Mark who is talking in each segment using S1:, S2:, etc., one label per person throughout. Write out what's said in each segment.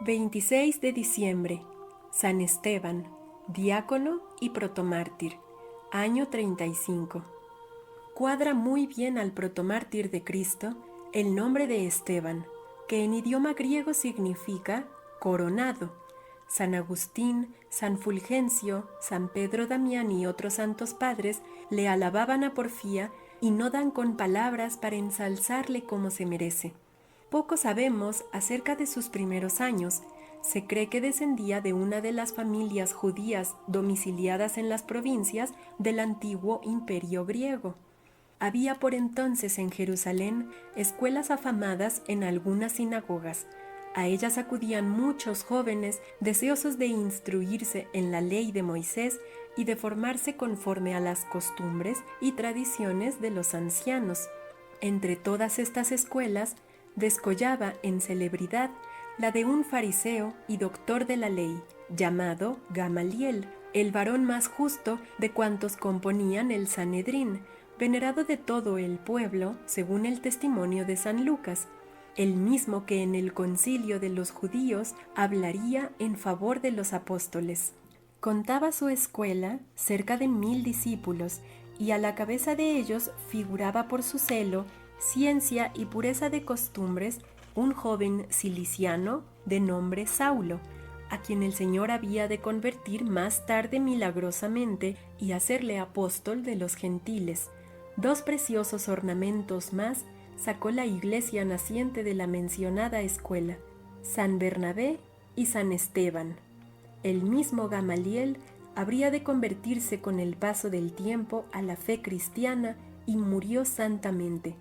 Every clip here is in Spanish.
S1: 26 de diciembre, San Esteban, diácono y protomártir, año 35. Cuadra muy bien al protomártir de Cristo el nombre de Esteban, que en idioma griego significa coronado. San Agustín, San Fulgencio, San Pedro Damián y otros santos padres le alababan a porfía y no dan con palabras para ensalzarle como se merece. Poco sabemos acerca de sus primeros años. Se cree que descendía de una de las familias judías domiciliadas en las provincias del antiguo imperio griego. Había por entonces en Jerusalén escuelas afamadas en algunas sinagogas. A ellas acudían muchos jóvenes deseosos de instruirse en la ley de Moisés y de formarse conforme a las costumbres y tradiciones de los ancianos. Entre todas estas escuelas, descollaba en celebridad la de un fariseo y doctor de la ley, llamado Gamaliel, el varón más justo de cuantos componían el Sanedrín, venerado de todo el pueblo, según el testimonio de San Lucas, el mismo que en el concilio de los judíos hablaría en favor de los apóstoles. Contaba su escuela cerca de 1000 discípulos, y a la cabeza de ellos figuraba por su celo, ciencia y pureza de costumbres un joven ciliciano de nombre Saulo, a quien el Señor había de convertir más tarde milagrosamente y hacerle apóstol de los gentiles. 2 preciosos ornamentos más sacó la iglesia naciente de la mencionada escuela, San Bernabé y San Esteban. El mismo Gamaliel habría de convertirse con el paso del tiempo a la fe cristiana y murió santamente.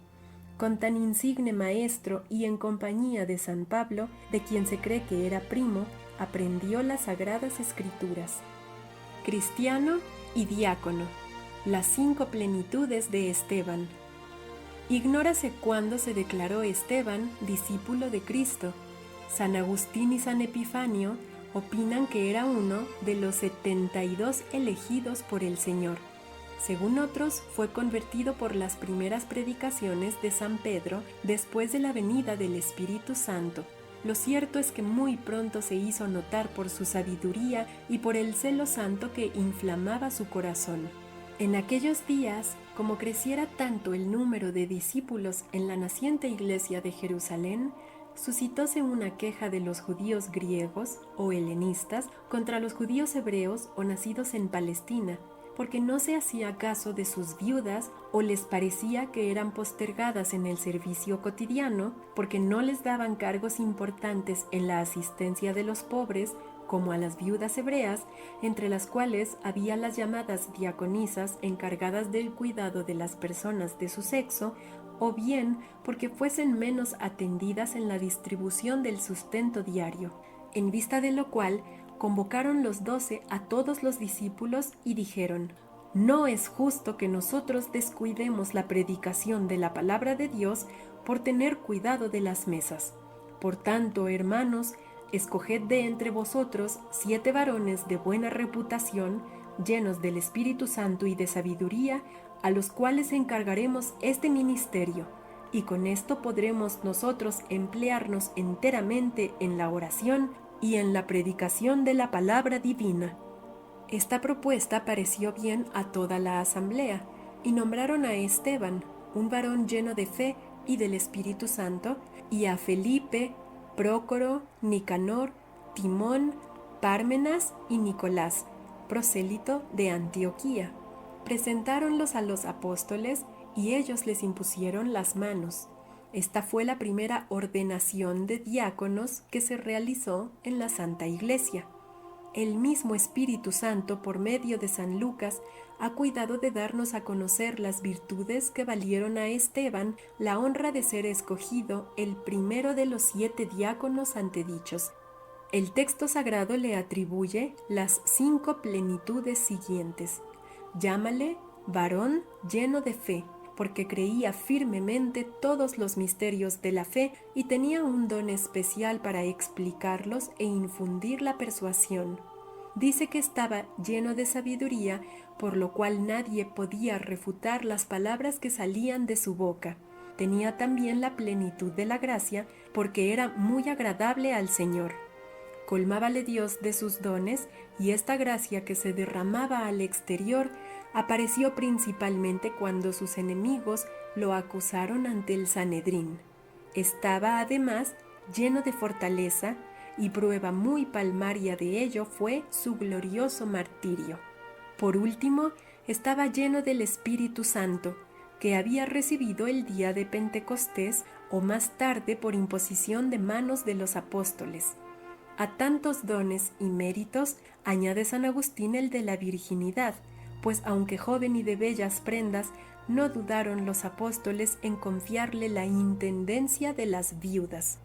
S1: Con tan insigne maestro y en compañía de San Pablo, de quien se cree que era primo, aprendió las sagradas escrituras. Cristiano y diácono, las 5 plenitudes de Esteban. Ignórase cuándo se declaró Esteban discípulo de Cristo. San Agustín y San Epifanio opinan que era uno de los 72 elegidos por el Señor. Según otros, fue convertido por las primeras predicaciones de San Pedro después de la venida del Espíritu Santo. Lo cierto es que muy pronto se hizo notar por su sabiduría y por el celo santo que inflamaba su corazón. En aquellos días, como creciera tanto el número de discípulos en la naciente iglesia de Jerusalén, suscitóse una queja de los judíos griegos o helenistas contra los judíos hebreos o nacidos en Palestina, porque no se hacía caso de sus viudas o les parecía que eran postergadas en el servicio cotidiano, porque no les daban cargos importantes en la asistencia de los pobres, como a las viudas hebreas, entre las cuales había las llamadas diaconisas encargadas del cuidado de las personas de su sexo, o bien porque fuesen menos atendidas en la distribución del sustento diario, en vista de lo cual convocaron los 12 a todos los discípulos y dijeron: «No es justo que nosotros descuidemos la predicación de la palabra de Dios por tener cuidado de las mesas. Por tanto, hermanos, escoged de entre vosotros 7 varones de buena reputación, llenos del Espíritu Santo y de sabiduría, a los cuales encargaremos este ministerio, y con esto podremos nosotros emplearnos enteramente en la oración y en la predicación de la palabra divina». Esta propuesta pareció bien a toda la asamblea, y nombraron a Esteban, un varón lleno de fe y del Espíritu Santo, y a Felipe, Prócoro, Nicanor, Timón, Pármenas y Nicolás, prosélito de Antioquía. Presentáronlos a los apóstoles y ellos les impusieron las manos. Esta fue la primera ordenación de diáconos que se realizó en la Santa Iglesia. El mismo Espíritu Santo, por medio de San Lucas, ha cuidado de darnos a conocer las virtudes que valieron a Esteban la honra de ser escogido el primero de los 7 diáconos antedichos. El texto sagrado le atribuye las 5 plenitudes siguientes. Llámale varón lleno de fe, porque creía firmemente todos los misterios de la fe y tenía un don especial para explicarlos e infundir la persuasión. Dice que estaba lleno de sabiduría, por lo cual nadie podía refutar las palabras que salían de su boca. Tenía también la plenitud de la gracia, porque era muy agradable al Señor. colmábale Dios de sus dones, y esta gracia que se derramaba al exterior apareció principalmente cuando sus enemigos lo acusaron ante el Sanedrín. Estaba además lleno de fortaleza, y prueba muy palmaria de ello fue su glorioso martirio. Por último, estaba lleno del Espíritu Santo, que había recibido el día de Pentecostés o más tarde por imposición de manos de los apóstoles. A tantos dones y méritos añade San Agustín el de la virginidad, pues aunque joven y de bellas prendas, no dudaron los apóstoles en confiarle la intendencia de las viudas.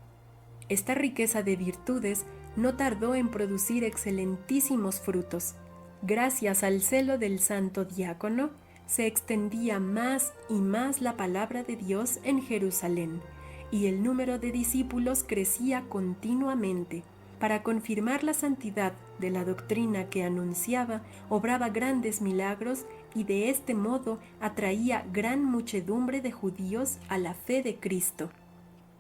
S1: Esta riqueza de virtudes no tardó en producir excelentísimos frutos. Gracias al celo del santo diácono, se extendía más y más la palabra de Dios en Jerusalén, y el número de discípulos crecía continuamente. Para confirmar la santidad de la doctrina que anunciaba, obraba grandes milagros y de este modo atraía gran muchedumbre de judíos a la fe de Cristo.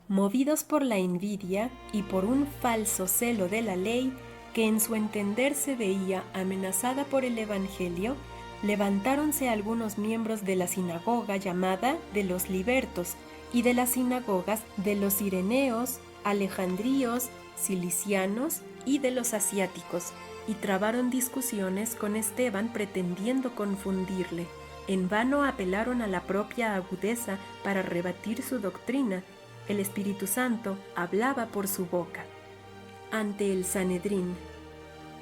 S1: Movidos por la envidia y por un falso celo de la ley, que en su entender se veía amenazada por el Evangelio, levantáronse algunos miembros de la sinagoga llamada de los libertos y de las sinagogas de los cireneos, alejandríos, cilicianos y de los asiáticos, y trabaron discusiones con Esteban pretendiendo confundirle. En vano apelaron a la propia agudeza para rebatir su doctrina. El Espíritu Santo hablaba por su boca. Ante el Sanedrín,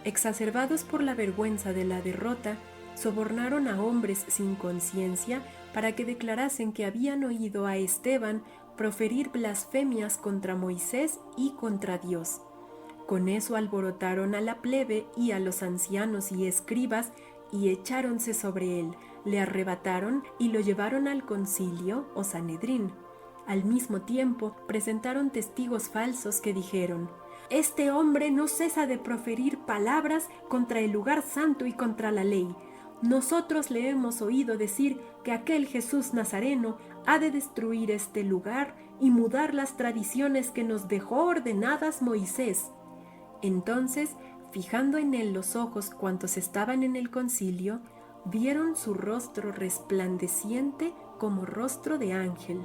S1: exacerbados por la vergüenza de la derrota, sobornaron a hombres sin conciencia para que declarasen que habían oído a Esteban proferir blasfemias contra Moisés y contra Dios. Con eso alborotaron a la plebe y a los ancianos y escribas y echáronse sobre él, le arrebataron y lo llevaron al concilio o Sanedrín. Al mismo tiempo presentaron testigos falsos que dijeron: «Este hombre no cesa de proferir palabras contra el lugar santo y contra la ley. Nosotros le hemos oído decir que aquel Jesús Nazareno ha de destruir este lugar y mudar las tradiciones que nos dejó ordenadas Moisés». Entonces, fijando en él los ojos cuantos estaban en el concilio, vieron su rostro resplandeciente como rostro de ángel.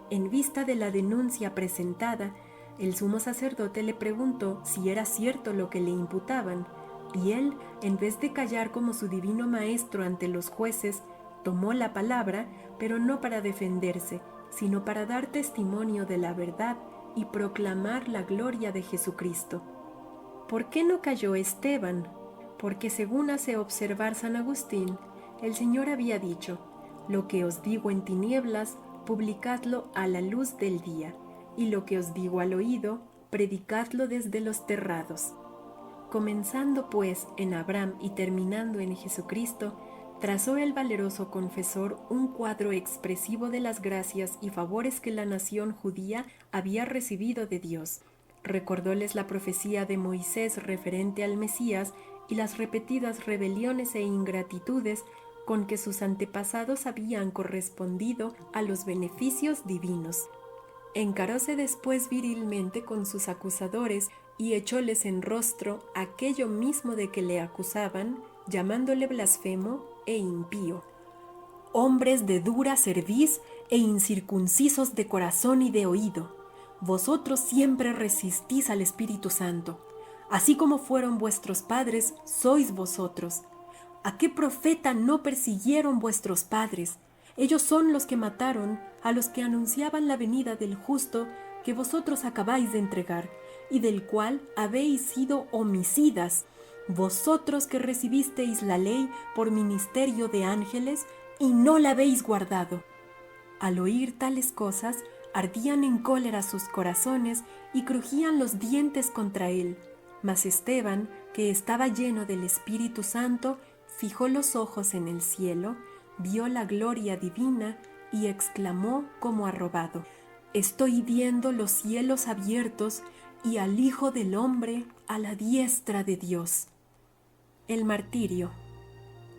S1: En vista de la denuncia presentada, el sumo sacerdote le preguntó si era cierto lo que le imputaban, y él, en vez de callar como su divino maestro ante los jueces, tomó la palabra, pero no para defenderse, sino para dar testimonio de la verdad y proclamar la gloria de Jesucristo. ¿Por qué no cayó Esteban? Porque según hace observar San Agustín, el Señor había dicho: «Lo que os digo en tinieblas, publicadlo a la luz del día, y lo que os digo al oído, predicadlo desde los terrados». Comenzando pues en Abraham y terminando en Jesucristo, trazó el valeroso confesor un cuadro expresivo de las gracias y favores que la nación judía había recibido de Dios. Recordóles la profecía de Moisés referente al Mesías y las repetidas rebeliones e ingratitudes con que sus antepasados habían correspondido a los beneficios divinos. Encaróse después virilmente con sus acusadores y echóles en rostro aquello mismo de que le acusaban, llamándole blasfemo e impío. «Hombres de dura cerviz e incircuncisos de corazón y de oído, vosotros siempre resistís al Espíritu Santo. Así como fueron vuestros padres, sois vosotros. ¿A qué profeta no persiguieron vuestros padres? Ellos son los que mataron a los que anunciaban la venida del justo que vosotros acabáis de entregar, y del cual habéis sido homicidas, vosotros que recibisteis la ley por ministerio de ángeles y no la habéis guardado». Al oír tales cosas, ardían en cólera sus corazones y crujían los dientes contra él. Mas Esteban, que estaba lleno del Espíritu Santo, fijó los ojos en el cielo, vio la gloria divina y exclamó como arrobado: «Estoy viendo los cielos abiertos y al Hijo del Hombre a la diestra de Dios». El martirio.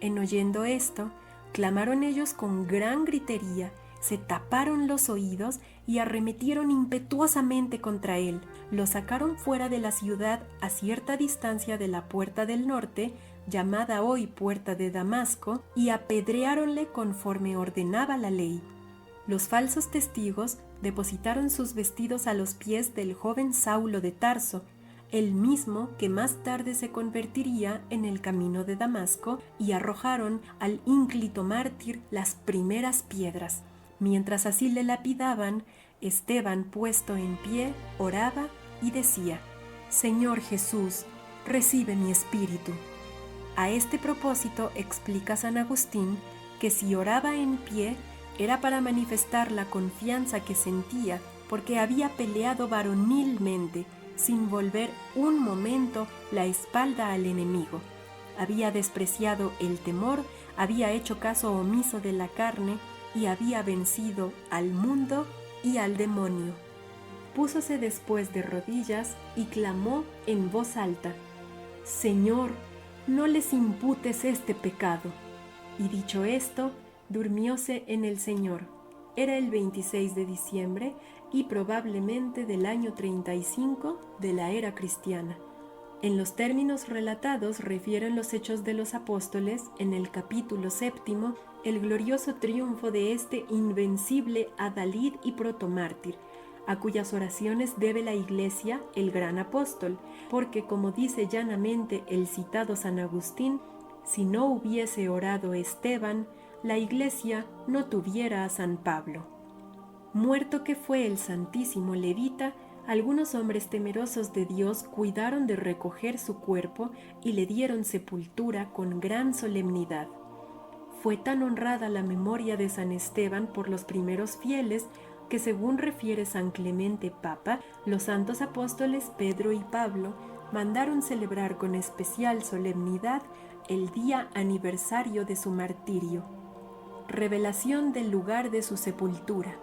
S1: En oyendo esto, clamaron ellos con gran gritería, se taparon los oídos y arremetieron impetuosamente contra él. Lo sacaron fuera de la ciudad a cierta distancia de la puerta del norte, llamada hoy Puerta de Damasco, y apedreáronle conforme ordenaba la ley. Los falsos testigos depositaron sus vestidos a los pies del joven Saulo de Tarso, el mismo que más tarde se convertiría en el camino de Damasco, y arrojaron al ínclito mártir las primeras piedras. Mientras así le lapidaban, Esteban, puesto en pie, oraba y decía: Señor Jesús, recibe mi espíritu. A este propósito explica San Agustín que si oraba en pie era para manifestar la confianza que sentía porque había peleado varonilmente, sin volver un momento la espalda al enemigo. Había despreciado el temor, había hecho caso omiso de la carne y había vencido al mundo y al demonio. Púsose después de rodillas y clamó en voz alta: Señor, no les imputes este pecado. Y dicho esto, durmióse en el Señor. Era el 26 de diciembre y probablemente del año 35 de la era cristiana. En los términos relatados refieren los Hechos de los Apóstoles, en el capítulo 7, el glorioso triunfo de este invencible adalid y protomártir, a cuyas oraciones debe la Iglesia el gran apóstol, porque como dice llanamente el citado San Agustín, si no hubiese orado Esteban, la Iglesia no tuviera a San Pablo. Muerto que fue el santísimo levita, algunos hombres temerosos de Dios cuidaron de recoger su cuerpo y le dieron sepultura con gran solemnidad. Fue tan honrada la memoria de San Esteban por los primeros fieles que, según refiere San Clemente Papa, los santos apóstoles Pedro y Pablo mandaron celebrar con especial solemnidad el día aniversario de su martirio. Revelación del lugar de su sepultura.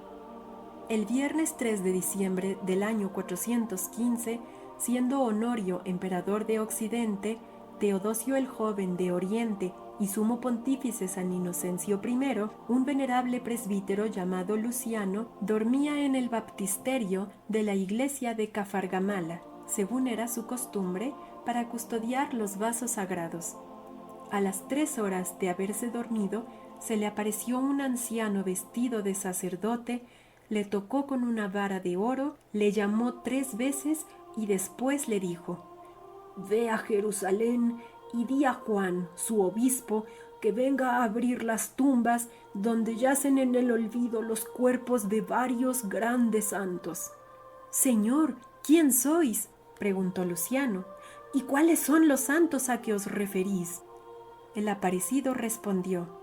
S1: El viernes 3 de diciembre del año 415, siendo Honorio emperador de Occidente, Teodosio el Joven de Oriente y sumo pontífice San Inocencio I, un venerable presbítero llamado Luciano, dormía en el baptisterio de la iglesia de Cafargamala, según era su costumbre, para custodiar los vasos sagrados. A las 3 horas de haberse dormido, se le apareció un anciano vestido de sacerdote, le tocó con una vara de oro, le llamó 3 veces y después le dijo: «Ve a Jerusalén y di a Juan, su obispo, que venga a abrir las tumbas donde yacen en el olvido los cuerpos de varios grandes santos». «Señor, ¿quién sois?», preguntó Luciano, «¿y cuáles son los santos a que os referís?». El aparecido respondió: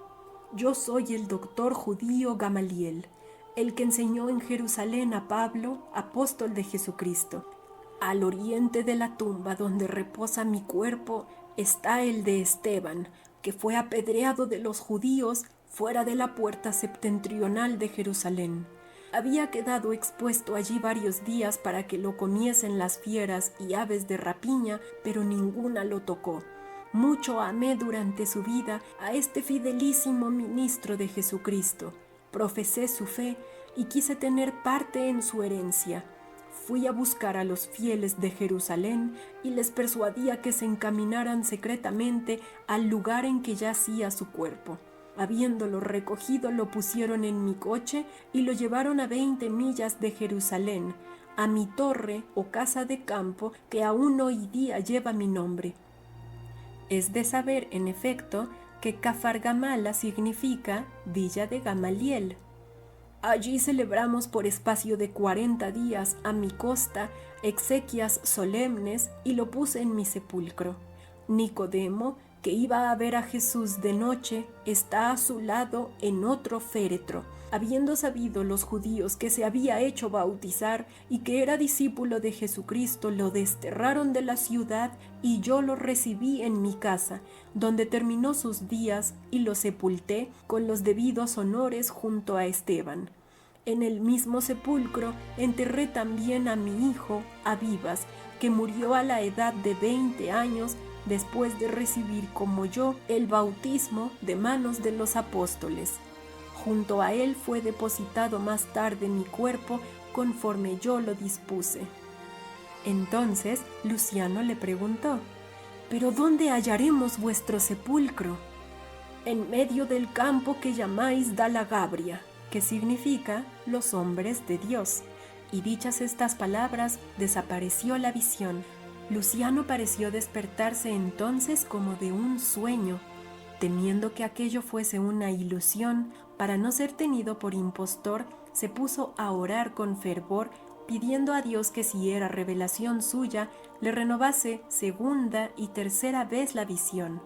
S1: «Yo soy el doctor judío Gamaliel, el que enseñó en Jerusalén a Pablo, apóstol de Jesucristo. Al oriente de la tumba donde reposa mi cuerpo está el de Esteban, que fue apedreado de los judíos fuera de la puerta septentrional de Jerusalén. Había quedado expuesto allí varios días para que lo comiesen las fieras y aves de rapiña, pero ninguna lo tocó. Mucho amé durante su vida a este fidelísimo ministro de Jesucristo. Profesé su fe y quise tener parte en su herencia. Fui a buscar a los fieles de Jerusalén y les persuadí a que se encaminaran secretamente al lugar en que yacía su cuerpo. Habiéndolo recogido, lo pusieron en mi coche y lo llevaron a 20 millas de Jerusalén, a mi torre o casa de campo que aún hoy día lleva mi nombre». Es de saber, en efecto, que Cafargamala significa Villa de Gamaliel. Allí celebramos por espacio de 40 días a mi costa exequias solemnes y lo puse en mi sepulcro. Nicodemo, que iba a ver a Jesús de noche, está a su lado en otro féretro. Habiendo sabido los judíos que se había hecho bautizar y que era discípulo de Jesucristo, lo desterraron de la ciudad y yo lo recibí en mi casa, donde terminó sus días y lo sepulté con los debidos honores junto a Esteban. En el mismo sepulcro enterré también a mi hijo, Abibas, que murió a la edad de 20 años después de recibir como yo el bautismo de manos de los apóstoles. Junto a él fue depositado más tarde mi cuerpo conforme yo lo dispuse. Entonces Luciano le preguntó: ¿pero dónde hallaremos vuestro sepulcro? En medio del campo que llamáis Dalla Gabria, que significa los hombres de Dios. Y dichas estas palabras, desapareció la visión. Luciano pareció despertarse entonces como de un sueño. Temiendo que aquello fuese una ilusión, para no ser tenido por impostor, se puso a orar con fervor, pidiendo a Dios que, si era revelación suya, le renovase segunda y tercera vez la visión.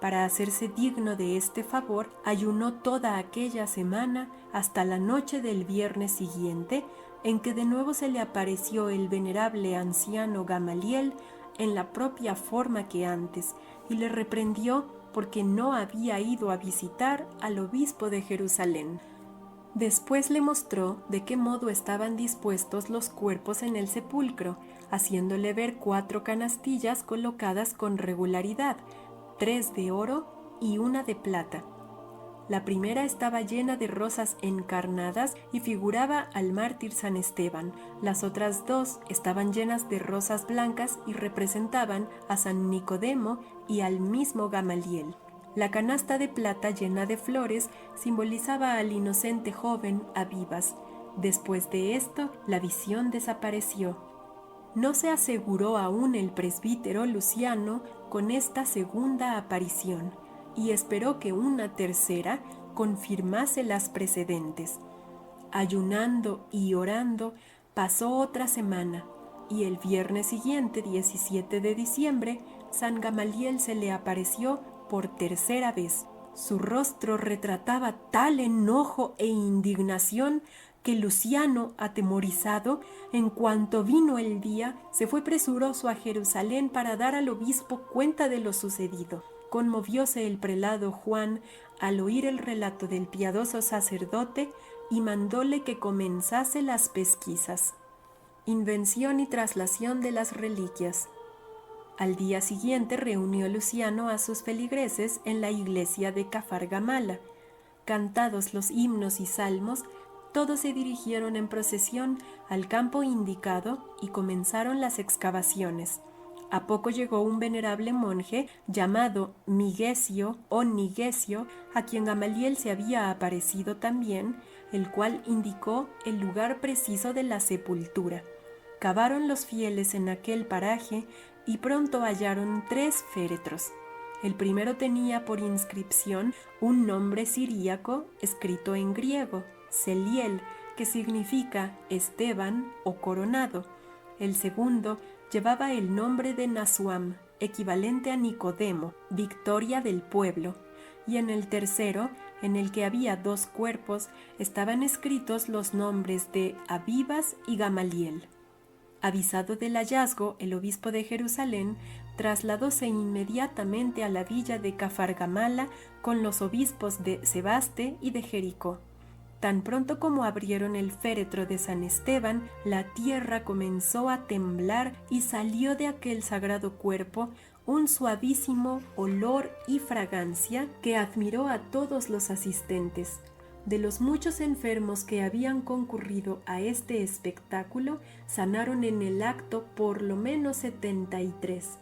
S1: Para hacerse digno de este favor, ayunó toda aquella semana hasta la noche del viernes siguiente, en que de nuevo se le apareció el venerable anciano Gamaliel en la propia forma que antes, y le reprendió porque no había ido a visitar al obispo de Jerusalén. Después le mostró de qué modo estaban dispuestos los cuerpos en el sepulcro, haciéndole ver 4 canastillas colocadas con regularidad, 3 de oro y 1 de plata. La primera estaba llena de rosas encarnadas y figuraba al mártir San Esteban. Las otras 2 estaban llenas de rosas blancas y representaban a San Nicodemo y al mismo Gamaliel. La canasta de plata llena de flores simbolizaba al inocente joven Abibas. Después de esto, la visión desapareció. No se aseguró aún el presbítero Luciano con esta segunda aparición, y esperó que una tercera confirmase las precedentes. Ayunando y orando, pasó otra semana, y el viernes siguiente, 17 de diciembre, San Gamaliel se le apareció por tercera vez. Su rostro retrataba tal enojo e indignación que Luciano, atemorizado, en cuanto vino el día, se fue presuroso a Jerusalén para dar al obispo cuenta de lo sucedido. Conmovióse el prelado Juan al oír el relato del piadoso sacerdote y mandóle que comenzase las pesquisas. Invención y traslación de las reliquias. Al día siguiente reunió Luciano a sus feligreses en la iglesia de Cafar Gamala. Cantados los himnos y salmos, todos se dirigieron en procesión al campo indicado y comenzaron las excavaciones. A poco llegó un venerable monje llamado Migesio o Nigesio, a quien Gamaliel se había aparecido también, el cual indicó el lugar preciso de la sepultura. Cavaron los fieles en aquel paraje y pronto hallaron 3 féretros. El primero tenía por inscripción un nombre siríaco escrito en griego, Celiel, que significa Esteban o coronado. El segundo llevaba el nombre de Nasuam, equivalente a Nicodemo, victoria del pueblo. Y en el tercero, en el que había 2 cuerpos, estaban escritos los nombres de Abibas y Gamaliel. Avisado del hallazgo, el obispo de Jerusalén trasladóse inmediatamente a la villa de Cafar Gamala con los obispos de Sebaste y de Jericó. Tan pronto como abrieron el féretro de San Esteban, la tierra comenzó a temblar y salió de aquel sagrado cuerpo un suavísimo olor y fragancia que admiró a todos los asistentes. De los muchos enfermos que habían concurrido a este espectáculo, sanaron en el acto por lo menos 73.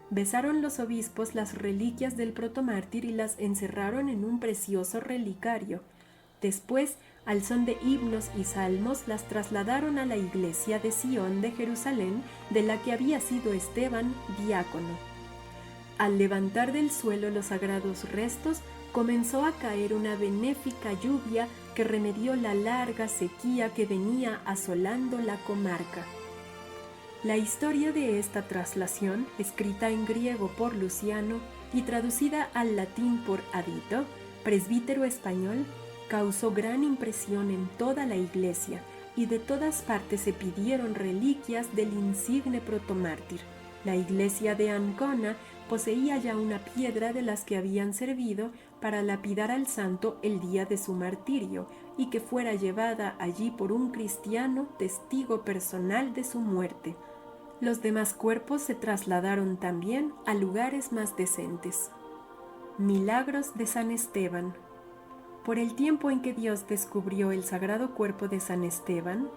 S1: Besaron los obispos las reliquias del protomártir y las encerraron en un precioso relicario. Después, al son de himnos y salmos, las trasladaron a la iglesia de Sion de Jerusalén, de la que había sido Esteban diácono. Al levantar del suelo los sagrados restos, comenzó a caer una benéfica lluvia que remedió la larga sequía que venía asolando la comarca. La historia de esta traslación, escrita en griego por Luciano y traducida al latín por Adito, presbítero español, causó gran impresión en toda la iglesia y de todas partes se pidieron reliquias del insigne protomártir. La iglesia de Ancona poseía ya una piedra de las que habían servido para lapidar al santo el día de su martirio y que fuera llevada allí por un cristiano testigo personal de su muerte. Los demás cuerpos se trasladaron también a lugares más decentes. Milagros de San Esteban. Por el tiempo en que Dios descubrió el sagrado cuerpo de San Esteban,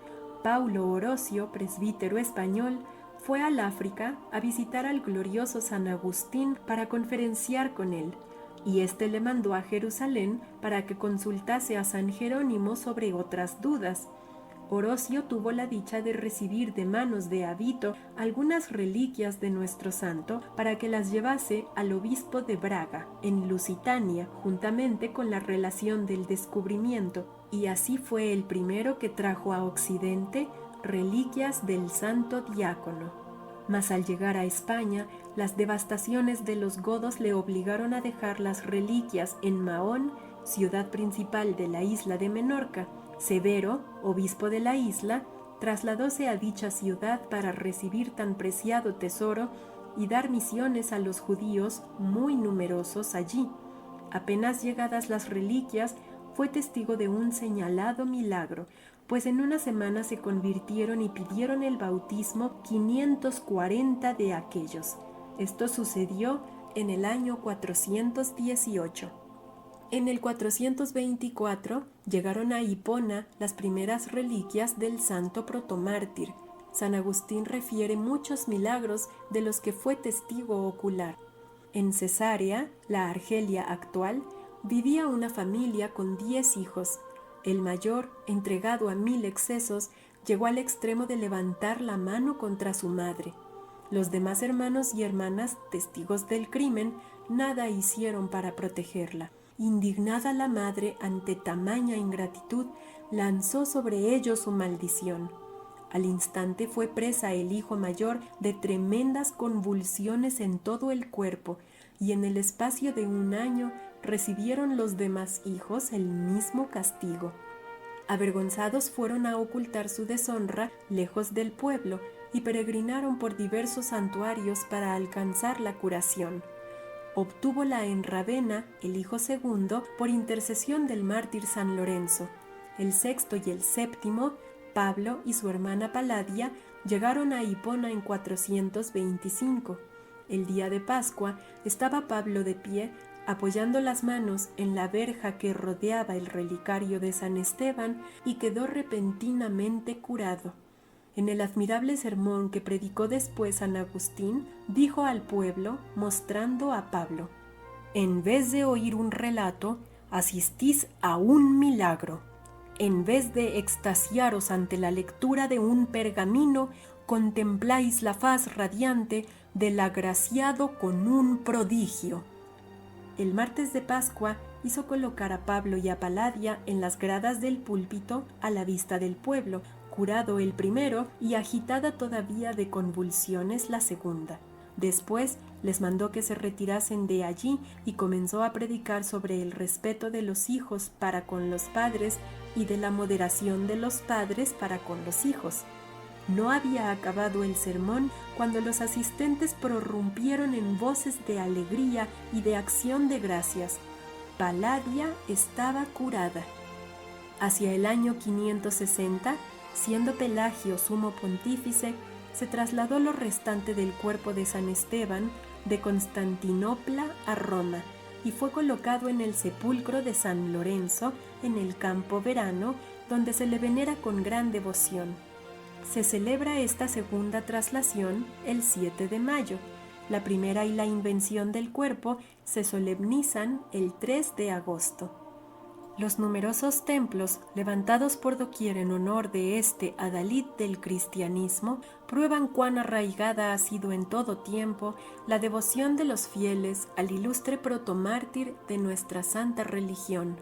S1: Paulo Orosio, presbítero español, fue al África a visitar al glorioso San Agustín para conferenciar con él, y éste le mandó a Jerusalén para que consultase a San Jerónimo sobre otras dudas. Orosio tuvo la dicha de recibir de manos de Avito algunas reliquias de nuestro santo para que las llevase al obispo de Braga, en Lusitania, juntamente con la relación del descubrimiento, y así fue el primero que trajo a Occidente reliquias del santo diácono. Mas al llegar a España, las devastaciones de los godos le obligaron a dejar las reliquias en Mahón, ciudad principal de la isla de Menorca. Severo, obispo de la isla, trasladóse a dicha ciudad para recibir tan preciado tesoro y dar misiones a los judíos muy numerosos allí. Apenas llegadas las reliquias, fue testigo de un señalado milagro, pues en una semana se convirtieron y pidieron el bautismo 540 de aquellos. Esto sucedió en el año 418. En el 424 llegaron a Hipona las primeras reliquias del santo protomártir. San Agustín refiere muchos milagros de los que fue testigo ocular. En Cesarea, la Argelia actual, vivía una familia con 10 hijos. El mayor, entregado a 1000 excesos, llegó al extremo de levantar la mano contra su madre. Los demás hermanos y hermanas, testigos del crimen, nada hicieron para protegerla. Indignada la madre ante tamaña ingratitud, lanzó sobre ellos su maldición. Al instante fue presa el hijo mayor de tremendas convulsiones en todo el cuerpo, y en el espacio de 1 año recibieron los demás hijos el mismo castigo. Avergonzados fueron a ocultar su deshonra lejos del pueblo y peregrinaron por diversos santuarios para alcanzar la curación. Obtúvola en Ravenna el hijo segundo por intercesión del mártir San Lorenzo. El sexto y el séptimo, Pablo y su hermana Paladia, llegaron a Hipona en 425. El día de Pascua estaba Pablo de pie, apoyando las manos en la verja que rodeaba el relicario de San Esteban, y quedó repentinamente curado. En el admirable sermón que predicó después San Agustín, dijo al pueblo, mostrando a Pablo: «En vez de oír un relato, asistís a un milagro. En vez de extasiaros ante la lectura de un pergamino, contempláis la faz radiante del agraciado con un prodigio». El martes de Pascua hizo colocar a Pablo y a Paladia en las gradas del púlpito a la vista del pueblo, curado el primero y agitada todavía de convulsiones la segunda. Después les mandó que se retirasen de allí y comenzó a predicar sobre el respeto de los hijos para con los padres y de la moderación de los padres para con los hijos. No había acabado el sermón cuando los asistentes prorrumpieron en voces de alegría y de acción de gracias. Paladia estaba curada. Hacia el año 560, siendo Pelagio sumo pontífice, se trasladó lo restante del cuerpo de San Esteban de Constantinopla a Roma y fue colocado en el sepulcro de San Lorenzo en el Campo Verano, donde se le venera con gran devoción. Se celebra esta segunda traslación el 7 de mayo. La primera y la invención del cuerpo se solemnizan el 3 de agosto. Los numerosos templos levantados por doquier en honor de este adalid del cristianismo prueban cuán arraigada ha sido en todo tiempo la devoción de los fieles al ilustre protomártir de nuestra santa religión.